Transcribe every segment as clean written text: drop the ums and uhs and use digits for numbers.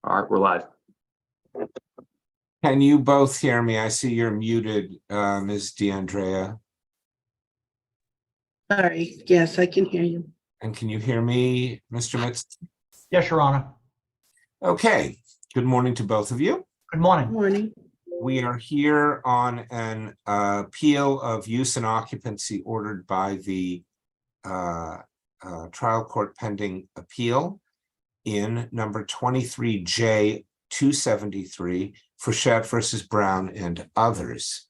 All right, we're live. Can you both hear me? I see you're muted, Ms. DeAndrea. Sorry, yes, I can hear you. And can you hear me, Mr. Mitz? Yes, Your Honor. Okay, good morning to both of you. Good Good morning. morning. We are here on an appeal of use and occupancy ordered by the trial court pending appeal in number 23J 273, Frechette versus Brown and others.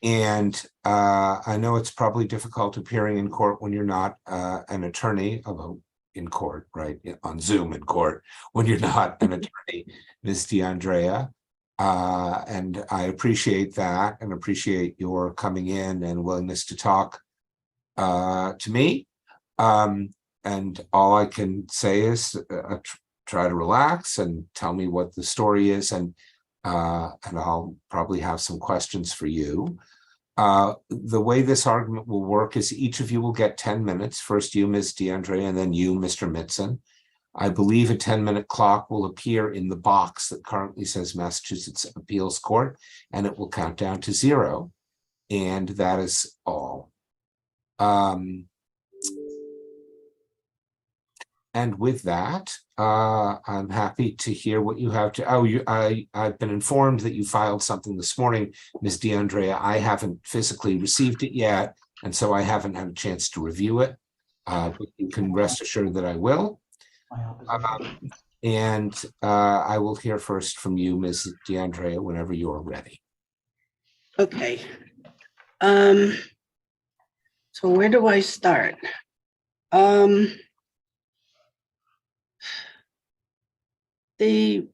And I know it's probably difficult appearing in court when you're not an attorney, although in court, right, on Zoom in court, when you're not an attorney, Ms. DeAndrea. And I appreciate that and appreciate your coming in and willingness to talk to me. And all I can say is try to relax and tell me what the story is, and I'll probably have some questions for you. The way this argument will work is each of you will get 10 minutes. First you, Ms. DeAndrea, and then you, Mr. Mitzen. I believe a 10-minute clock will appear in the box that currently says Massachusetts Appeals Court, and it will count down to 0. And that is all. And with that, I'm happy to hear what you have to. I've been informed that you filed something this morning, Ms. DeAndrea. I haven't physically received it yet, and so I haven't had a chance to review it. But you can rest assured that I will. And I will hear first from you, Ms. DeAndrea, whenever you're ready. Okay. So where do I start? The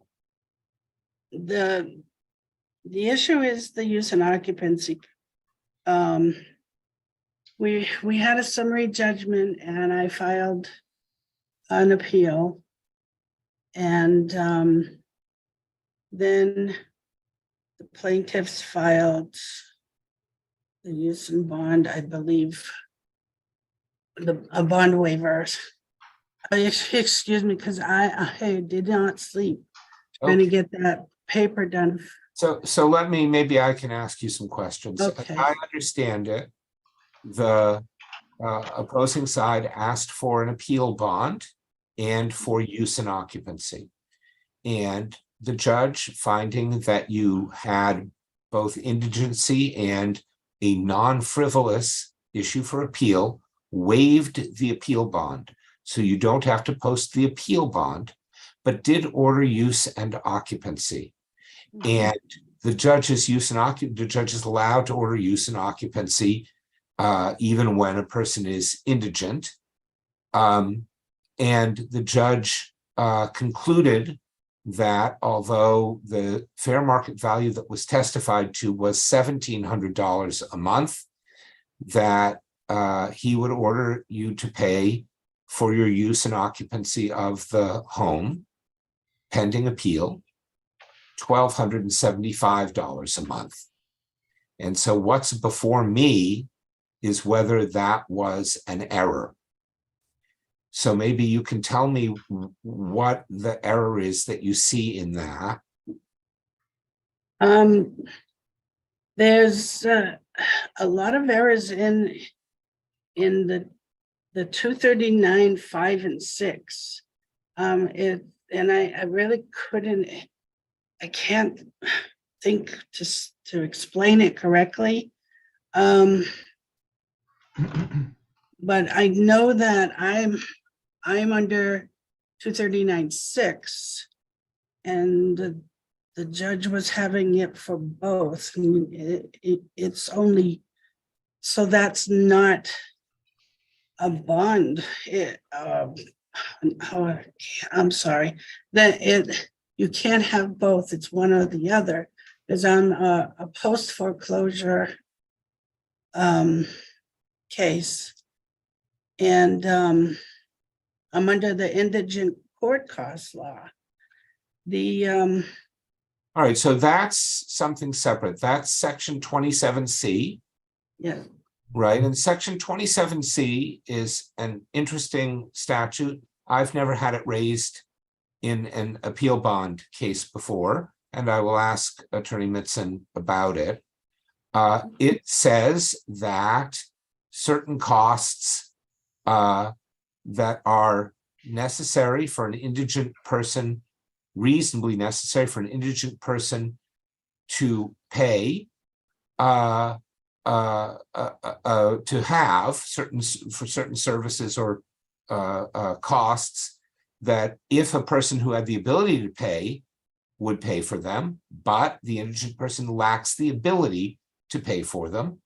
issue is the use and occupancy. We had a summary judgment and I filed an appeal, and then the plaintiffs filed the use and bond, I believe, a bond waiver. Excuse me, because I did not sleep trying to get that paper done. So let me, maybe I can ask you some questions. Okay. I understand it. The opposing side asked for an appeal bond and for use and occupancy. And the judge, finding that you had both indigency and a non-frivolous issue for appeal, waived the appeal bond. So you don't have to post the appeal bond, but did order use and occupancy. And the judge is allowed to order use and occupancy even when a person is indigent. And the judge concluded that although the fair market value that was testified to was $1,700 a month, that he would order you to pay for your use and occupancy of the home, pending appeal, $1,275 a month. And so what's before me is whether that was an error. So maybe you can tell me what the error is that you see in that. There's a lot of errors in the 239, 5, and 6. And I really couldn't, I can't think to explain it correctly. But I know that I'm under 239-6, and the judge was having it for both. I mean, it's only, so that's not a bond. I'm sorry, that you can't have both. It's one or the other. Because on a post foreclosure case, and I'm under the indigent court cost law. All right, so that's something separate. That's section 27C. Yeah. Right, and section 27C is an interesting statute. I've never had it raised in an appeal bond case before, and I will ask Attorney Mitson about it. It says that certain costs that are necessary for an indigent person, reasonably necessary for an indigent person to pay, to have for certain services or costs, that if a person who had the ability to pay would pay for them, but the indigent person lacks the ability to pay for them,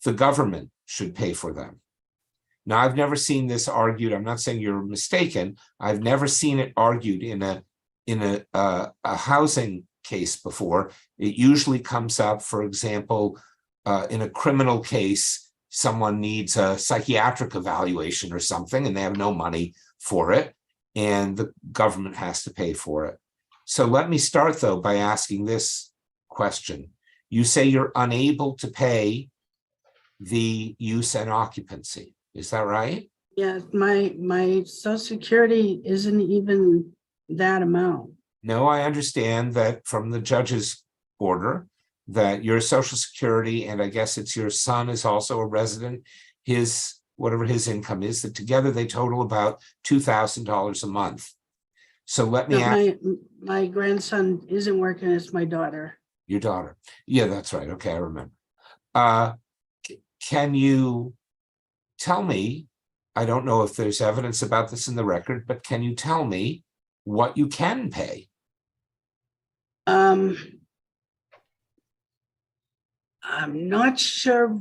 the government should pay for them. Now, I've never seen this argued. I'm not saying you're mistaken. I've never seen it argued in a housing case before. It usually comes up, for example, in a criminal case, someone needs a psychiatric evaluation or something, and they have no money for it, and the government has to pay for it. So let me start, though, by asking this question. You say you're unable to pay the use and occupancy. Is that right? Yeah, my Social Security isn't even that amount. No, I understand that from the judge's order that your Social Security, and I guess it's your son is also a resident, his whatever his income is, that together they total about $2,000 a month. So let me ask. My grandson isn't working, it's my daughter. Your daughter. Yeah, that's right. Okay, I remember. Can you tell me, I don't know if there's evidence about this in the record, but can you tell me what you can pay? I'm not sure.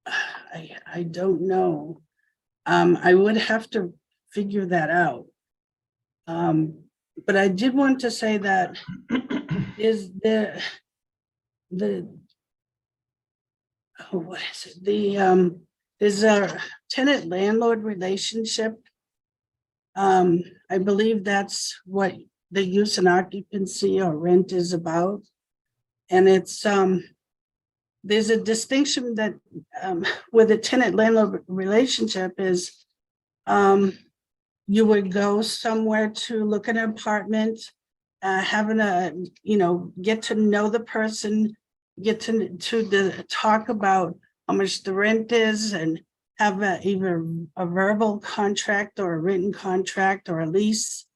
I don't know. I would have to figure that out. But I did want to say that is what is it? There's a tenant landlord relationship. I believe that's what the use and occupancy or rent is about. And it's there's a distinction that with a tenant landlord relationship is you would go somewhere to look at an apartment, having get to know the person, get to talk about how much the rent is, and have either a verbal contract or a written contract or a lease.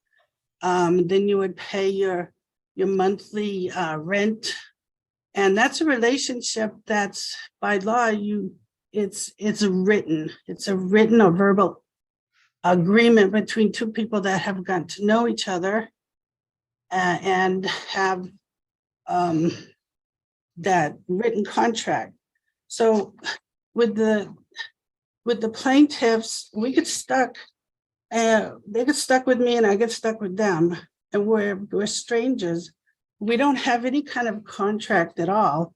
Then you would pay your monthly rent. And that's a relationship that's by law, it's a written or verbal agreement between two people that have gotten to know each other and have that written contract. So with the plaintiffs, we get stuck, they get stuck with me and I get stuck with them, and we're strangers. We don't have any kind of contract at all.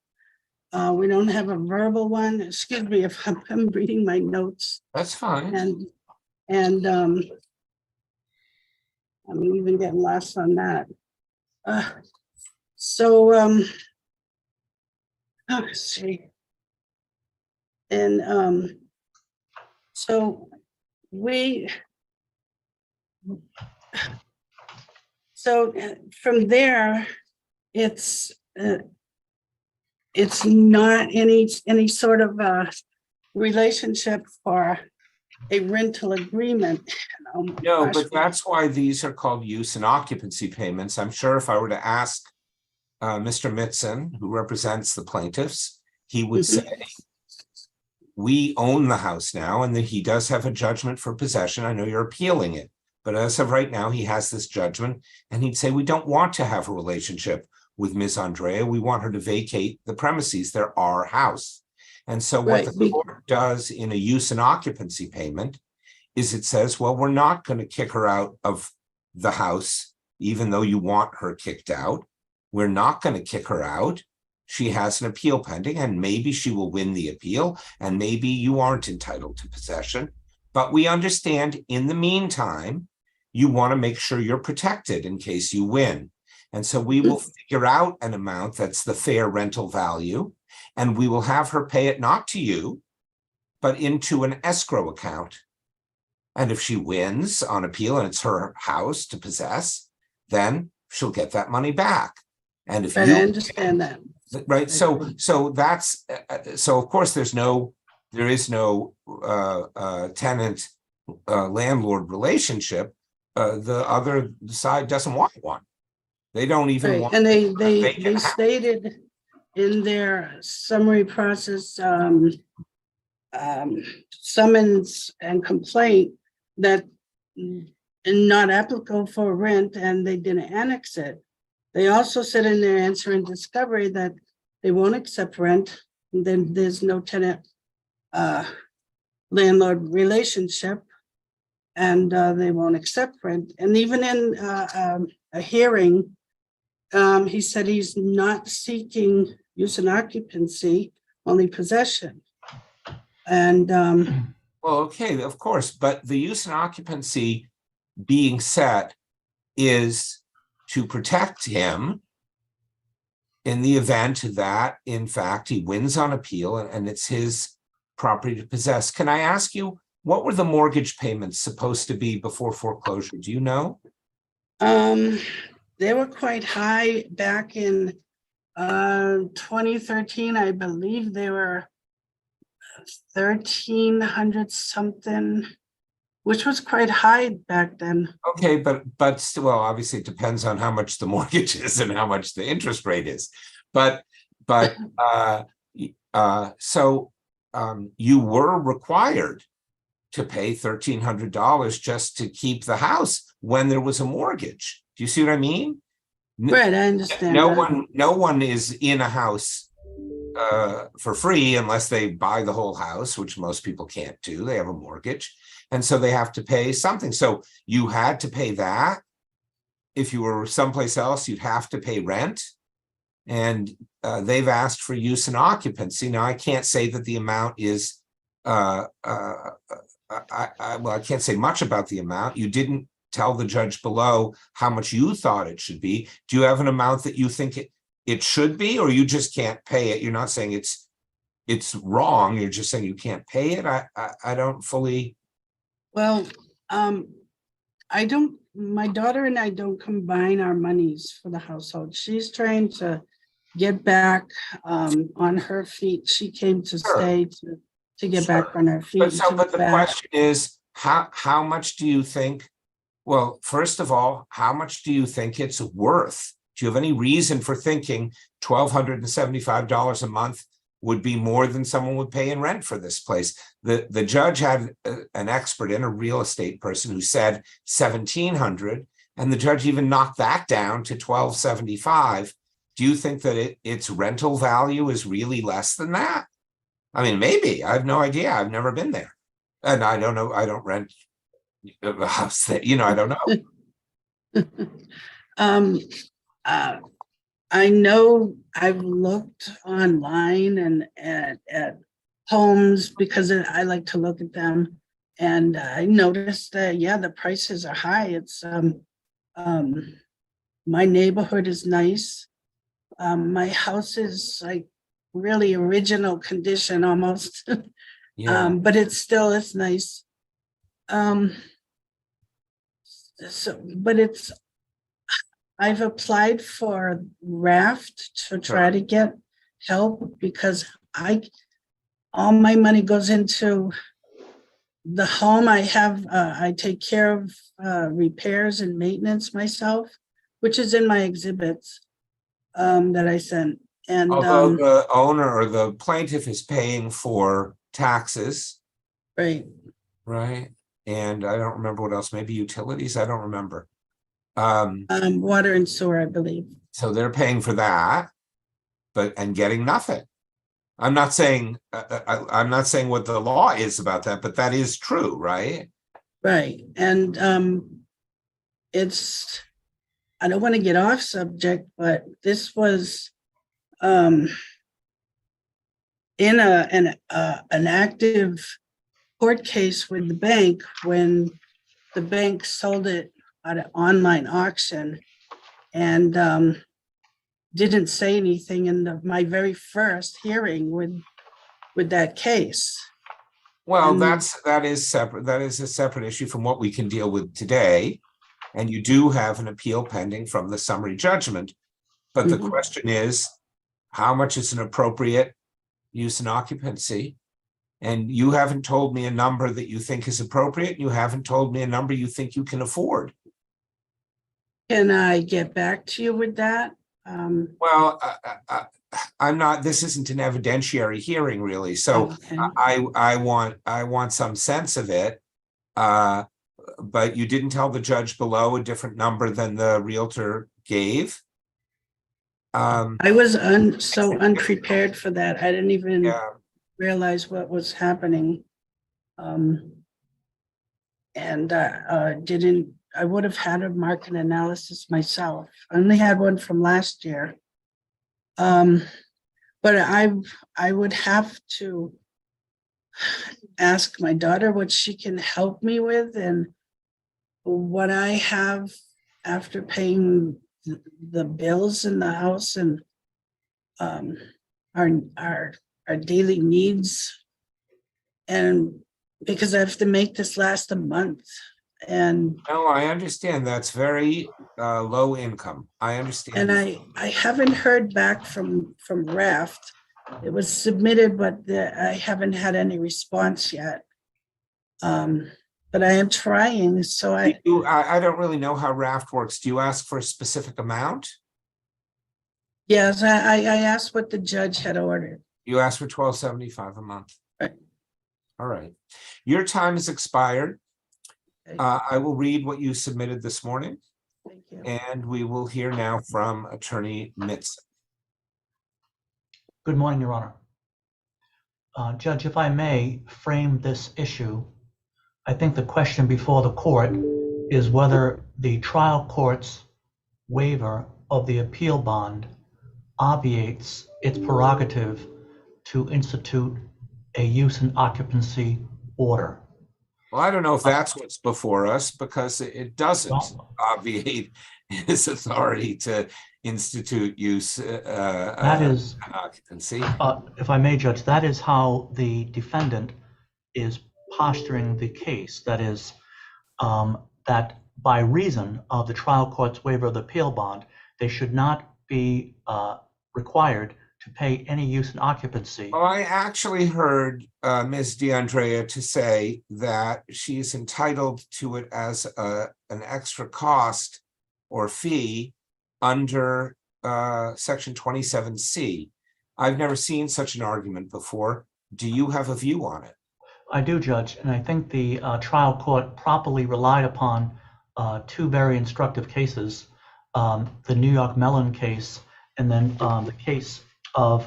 We don't have a verbal one. Excuse me if I'm reading my notes. That's fine. And I'm even getting lost on that. Let's see. And so from there, it's not any sort of relationship for a rental agreement. No, but that's why these are called use and occupancy payments. I'm sure if I were to ask Mr. Mitson, who represents the plaintiffs, he would say, we own the house now, and that he does have a judgment for possession. I know you're appealing it, but as of right now, he has this judgment, and he'd say, we don't want to have a relationship with Ms. Andrea. We want her to vacate the premises. They're our house. And so what the court does in a use and occupancy payment is it says, well, we're not going to kick her out of the house, even though you want her kicked out. We're not going to kick her out. She has an appeal pending, and maybe she will win the appeal, and maybe you aren't entitled to possession. But we understand in the meantime, you want to make sure you're protected in case you win. And so we will figure out an amount that's the fair rental value, and we will have her pay it not to you, but into an escrow account. And if she wins on appeal and it's her house to possess, then she'll get that money back. And if But you I understand that. right, so that's so of course there is no tenant landlord relationship. The other side doesn't want one. They don't even Right, want. and they vacant house. stated in their summary process, summons and complaint that not applicable for rent, and they didn't annex it. They also said in their answer in discovery that they won't accept rent, and then there's no tenant landlord relationship, and they won't accept rent. And even in a hearing, he said he's not seeking use and occupancy, only possession. And Well, okay, of course, but the use and occupancy being set is to protect him in the event that, in fact, he wins on appeal and it's his property to possess. Can I ask you, what were the mortgage payments supposed to be before foreclosure? Do you know? they were quite high back in 2013. I believe they were 1,300 something, which was quite high back then. Okay, but still, well, obviously it depends on how much the mortgage is and how much the interest rate is. But so you were required to pay $1,300 just to keep the house when there was a mortgage. Do you see what I mean? Right, I understand. No one is in a house for free unless they buy the whole house, which most people can't do. They have a mortgage, and so they have to pay something. So you had to pay that. If you were someplace else, you'd have to pay rent, and they've asked for use and occupancy. Now, I can't say that the amount is well, I can't say much about the amount. You didn't tell the judge below how much you thought it should be. Do you have an amount that you think it should be, or you just can't pay it? You're not saying it's wrong. You're just saying you can't pay it. I don't fully. Well, I don't, my daughter and I don't combine our monies for the household. She's trying to get back on her feet. She came to Sure. stay to get back on her feet. But the question is, how much do you think? Well, first of all, how much do you think it's worth? Do you have any reason for thinking $1,275 a month would be more than someone would pay in rent for this place? The judge had an expert in, a real estate person, who said $1,700, and the judge even knocked that down to $1,275. Do you think that its rental value is really less than that? I mean, maybe. I have no idea. I've never been there, and I don't know. I don't rent a house that, I don't know. I know I've looked online and at homes because I like to look at them, and I noticed that, yeah, the prices are high. It's my neighborhood is nice. My house is like really original condition almost. Yeah. But it's nice. But I've applied for raft to try to get help, because all my money goes into the home. I take care of repairs and maintenance myself, which is in my exhibits that I sent. And although the owner or the plaintiff is paying for taxes, right, and I don't remember what else, maybe utilities, I don't remember. Water and sewer, I believe. So they're paying for that, and getting nothing. I'm not saying I'm not saying what the law is about that, but that is true, right? Right. And I don't want to get off subject, but this was in an active court case with the bank when the bank sold it at an online auction, and didn't say anything in my very first hearing with that case. Well, And- that is separate. That is a separate issue from what we can deal with today. And you do have an appeal pending from the summary judgment. But the Mhm. question is, how much is an appropriate use and occupancy? And you haven't told me a number that you think is appropriate. You haven't told me a number you think you can afford. Can I get back to you with that? Well, I'm not, this isn't an evidentiary hearing really, so Okay. I want some sense of it. But you didn't tell the judge below a different number than the Realtor gave. I was so unprepared for that. I didn't even Yeah, realize what was happening. And I would have had a market analysis myself. I only had one from last year. But I would have to ask my daughter what she can help me with and what I have after paying the bills in the house and our daily needs. And because I have to make this last a month. And no, I understand that's very low income. I understand. and I haven't heard back from Raft. It was submitted, but I haven't had any response yet. But I am trying, so I don't really know how Raft works. Do you ask for a specific amount? yes, I asked what the judge had ordered. You asked for $12.75 a month. Right. All right. Your time has expired. Okay. I will read what you submitted this morning, Thank you. and we will hear now from Attorney Mitz. Good morning, Your Honor. Judge, if I may frame this issue, I think the question before the court is whether the trial court's waiver of the appeal bond obviates its prerogative to institute a use and occupancy order. Well, I don't know if that's what's before us because it doesn't Well, obviate his authority to institute use that is, and occupancy. if I may, Judge, that is how the defendant is posturing the case. That is, that by reason of the trial court's waiver of the appeal bond, they should not be required to pay any use and occupancy. Well, I actually heard Ms. DeAndrea to say that she is entitled to it as an extra cost or fee under Section 27C. I've never seen such an argument before. Do you have a view on it? I do, Judge, and I think the trial court properly relied upon two very instructive cases, the New York Mellon case and then the case of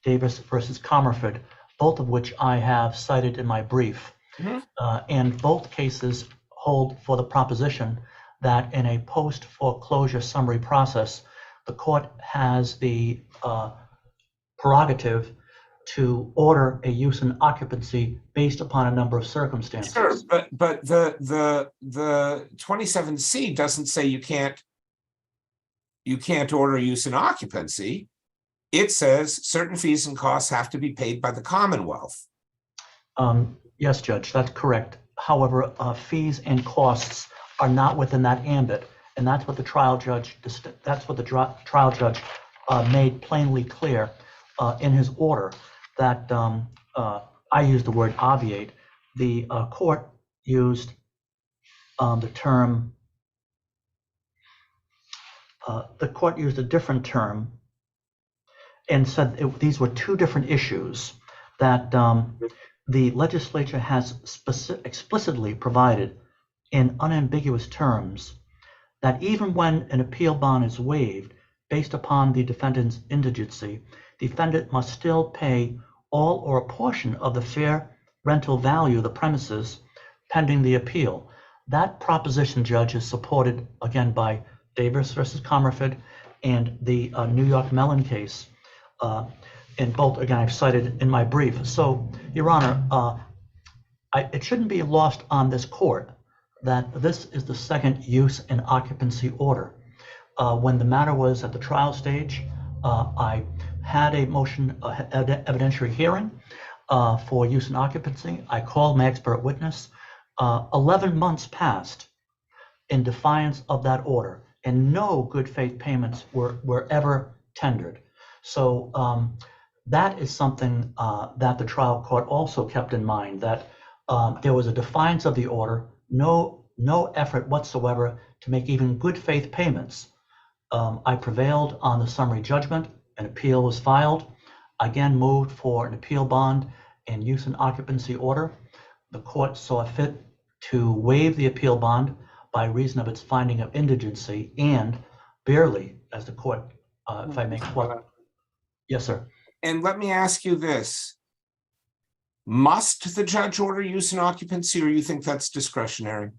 Davis versus Comerford, both of which I have cited in my brief. Mm-hmm. And both cases hold for the proposition that in a post-foreclosure summary process, the court has the prerogative to order a use and occupancy based upon a number of circumstances. Sure, but the 27C doesn't say you can't order use and occupancy. It says certain fees and costs have to be paid by the Commonwealth. Yes, Judge, that's correct. However, fees and costs are not within that ambit, and that's what the trial judge made plainly clear in his order. That I used the word obviate. The court used the term. The court used a different term and said these were two different issues that the legislature has explicitly provided in unambiguous terms that even when an appeal bond is waived based upon the defendant's indigency, defendant must still pay all or a portion of the fair rental value of the premises pending the appeal. That proposition, Judge, is supported again by Davis versus Comerford and the New York Mellon case. And both, again, I've cited in my brief. So, Your Honor, it shouldn't be lost on this court that this is the second use and occupancy order. When the matter was at the trial stage, I had a motion, evidentiary hearing. for use and occupancy. I called my expert witness. 11 months passed in defiance of that order, and no good faith payments were ever tendered. So that is something that the trial court also kept in mind, that there was a defiance of the order, no effort whatsoever to make even good faith payments. I prevailed on the summary judgment. An appeal was filed. Again, moved for an appeal bond and use and occupancy order. The court saw fit to waive the appeal bond by reason of its finding of indigency and barely, as the court, if I may quote. Yes, sir. And let me ask you this. Must the judge order use and occupancy, or you think that's discretionary?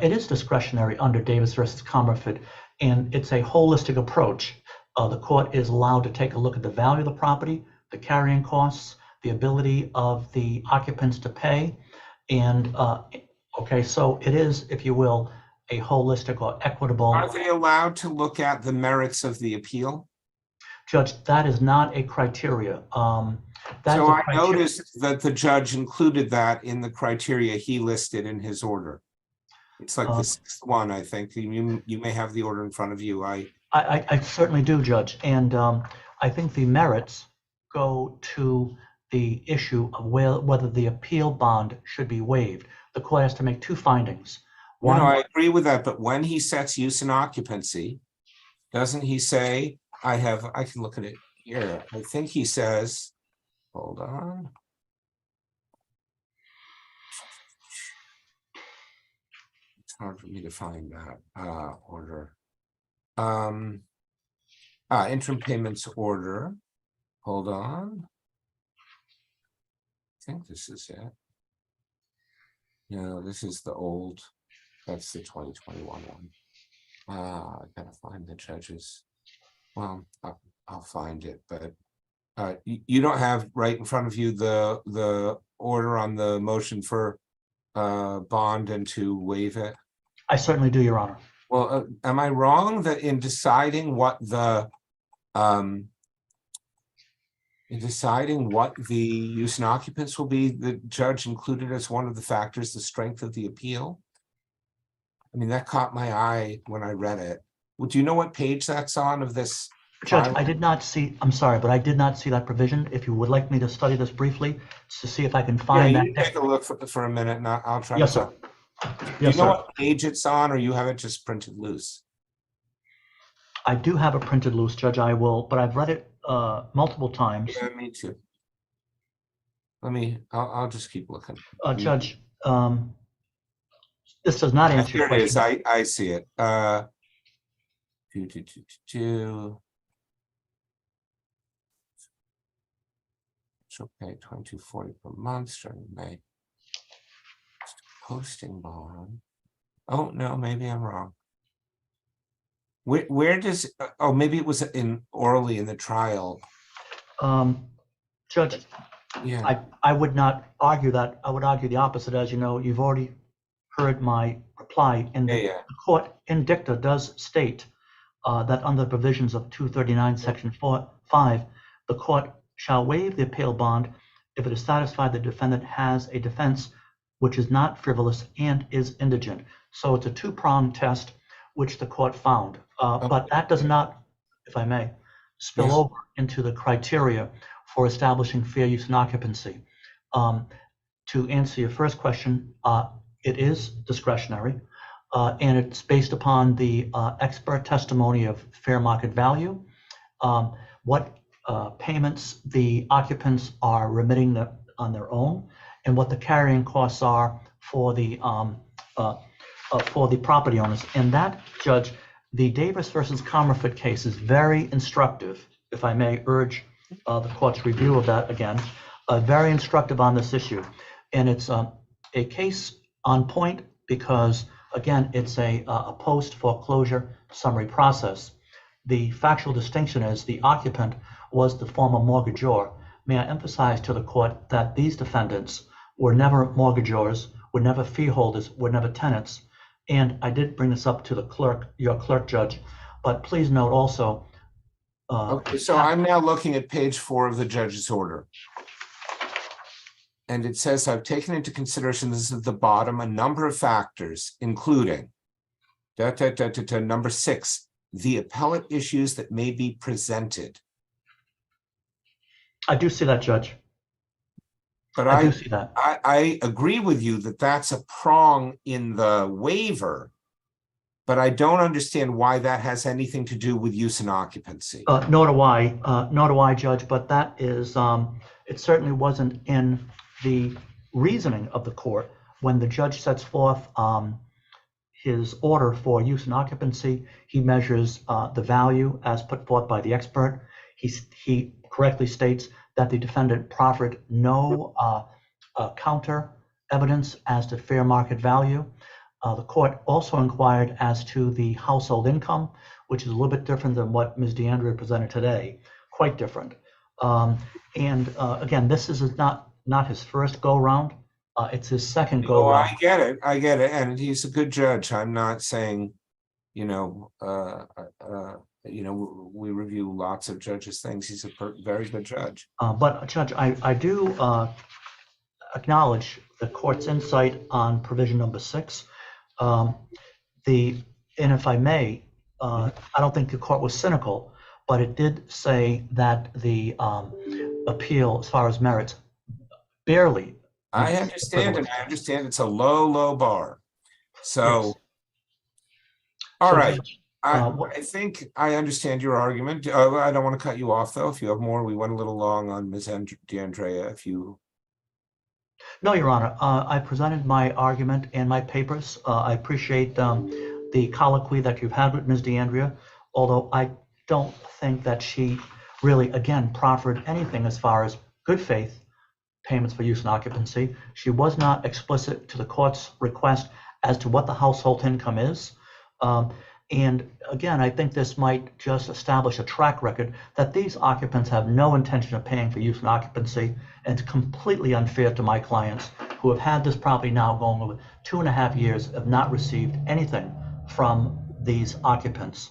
It is discretionary under Davis versus Comerford, and it's a holistic approach. The court is allowed to take a look at the value of the property, the carrying costs, the ability of the occupants to pay, and okay, so it is, if you will, a holistic or equitable. Are they allowed to look at the merits of the appeal? Judge, that is not a criteria. So I noticed that the judge included that in the criteria he listed in his order. It's like the sixth one, I think. You may have the order in front of you. I certainly do, Judge. And I think the merits go to the issue of whether the appeal bond should be waived. The court has to make two findings. One, no, I agree with that. But when he sets use and occupancy, doesn't he say, I can look at it here. I think he says, hold on. It's hard for me to find that order. Interim payments order. Hold on. I think this is it. No, this is the old. That's the 2021 one. I gotta find the judges. Well, I'll find it, but you don't have right in front of you the order on the motion for bond and to waive it? I certainly do, Your Honor. Well, am I wrong that in deciding what the use and occupants will be, the judge included as one of the factors the strength of the appeal? I mean, that caught my eye when I read it. Well, do you know what page that's on of this? Judge, filing? I did not see, I'm sorry, but I did not see that provision. If you would like me to study this briefly to see if I can find Yeah, that. you take a look for a minute and I'll try Yes, to. sir. Do you know what page it's on, or you have it just printed loose? I do have it printed loose, Judge. I will, but I've read it multiple times. Yeah, me too. I'll just keep looking. Judge, this does not answer your Here it is. question. I see it. She'll pay $22.40 per month starting May. Posting bond. Oh no, maybe I'm wrong. Where does? Oh, maybe it was orally in the trial. Judge, Yeah. I would not argue that. I would argue the opposite. As you know, you've already heard my reply, and the court in dicta does state that under the provisions of 239 section 5, the court shall waive the appeal bond if it is satisfied the defendant has a defense which is not frivolous and is indigent. So it's a two-pronged test which the court found, but that does not, if I may, spill over into the criteria for establishing fair use and occupancy. To answer your first question, it is discretionary, and it's based upon the expert testimony of fair market value, what payments the occupants are remitting on their own, and what the carrying costs are for the property owners. And that, Judge, the Davis versus Comerford case is very instructive, if I may urge the court's review of that again, very instructive on this issue. And it's a case on point because, again, it's a post-foreclosure summary process. The factual distinction is the occupant was the former mortgagor. May I emphasize to the court that these defendants were never mortgagors, were never fee holders, were never tenants. And I did bring this up to the clerk, your clerk, Judge, but please note also. Okay, so I'm now looking at page 4 of the judge's order. And it says, I've taken into consideration, this is at the bottom, a number of factors, including number 6, the appellate issues that may be presented. I do see that, Judge. But I do see that. I agree with you that that's a prong in the waiver, but I don't understand why that has anything to do with use and occupancy. Nor do I, Judge, but that is, it certainly wasn't in the reasoning of the court. When the judge sets forth his order for use and occupancy, he measures the value as put forth by the expert. He correctly states that the defendant proffered no counter evidence as to fair market value. The court also inquired as to the household income, which is a little bit different than what Ms. DeAndrea presented today, quite different. Again, this is not his first go-round. It's his second go-round. I get it, and he's a good judge. I'm not saying, we review lots of judges' things. He's a very good judge. But Judge, I do acknowledge the court's insight on provision number 6. And if I may, I don't think the court was cynical, but it did say that the appeal, as far as merits, barely. I understand, and I understand it's a low bar. So, Yes. all So, right. Judge, I think I understand your argument. I don't want to cut you off, though. If you have more, we went a little long on Ms. DeAndrea. If you... No, Your Honor. I presented my argument in my papers. I appreciate the colloquy that you've had with Ms. DeAndrea, although I don't think that she really, again, proffered anything as far as good faith payments for use and occupancy. She was not explicit to the court's request as to what the household income is. And again, I think this might just establish a track record that these occupants have no intention of paying for use and occupancy, and it's completely unfair to my clients who have had this property now going over 2.5 years, have not received anything from these occupants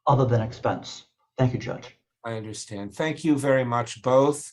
other than expense. Thank you, Judge. I understand. Thank you very much, both.